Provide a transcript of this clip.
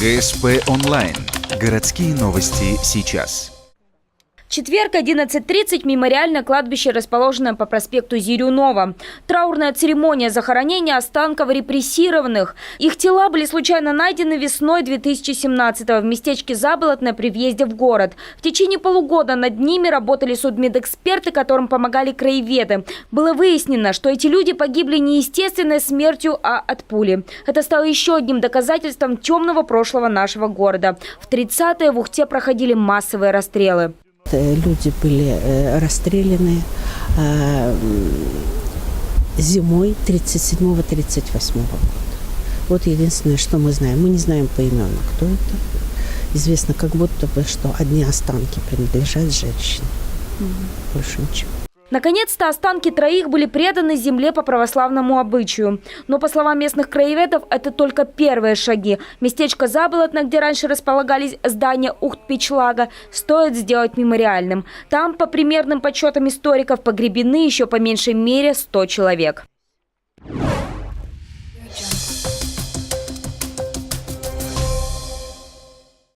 ГСП онлайн. Городские новости сейчас. Четверг, 11:30, мемориальное кладбище, расположенное по проспекту Зирюнова. Траурная церемония захоронения останков репрессированных. Их тела были случайно найдены весной 2017-го в местечке Заболотное при въезде в город. В течение полугода над ними работали судмедэксперты, которым помогали краеведы. Было выяснено, что эти люди погибли не естественной смертью, а от пули. Это стало еще одним доказательством темного прошлого нашего города. В 30-е в Ухте проходили массовые расстрелы. Люди были расстреляны зимой 37-38 года. Вот единственное, что мы знаем. Мы не знаем поименно, кто это. Известно как будто бы, что одни останки принадлежат женщине. Больше ничего. Наконец-то останки троих были преданы земле по православному обычаю. Но, по словам местных краеведов, это только первые шаги. Местечко Заболотное, где раньше располагались здания Ухт-Печлага, стоит сделать мемориальным. Там, по примерным подсчетам историков, погребены еще по меньшей мере 100 человек.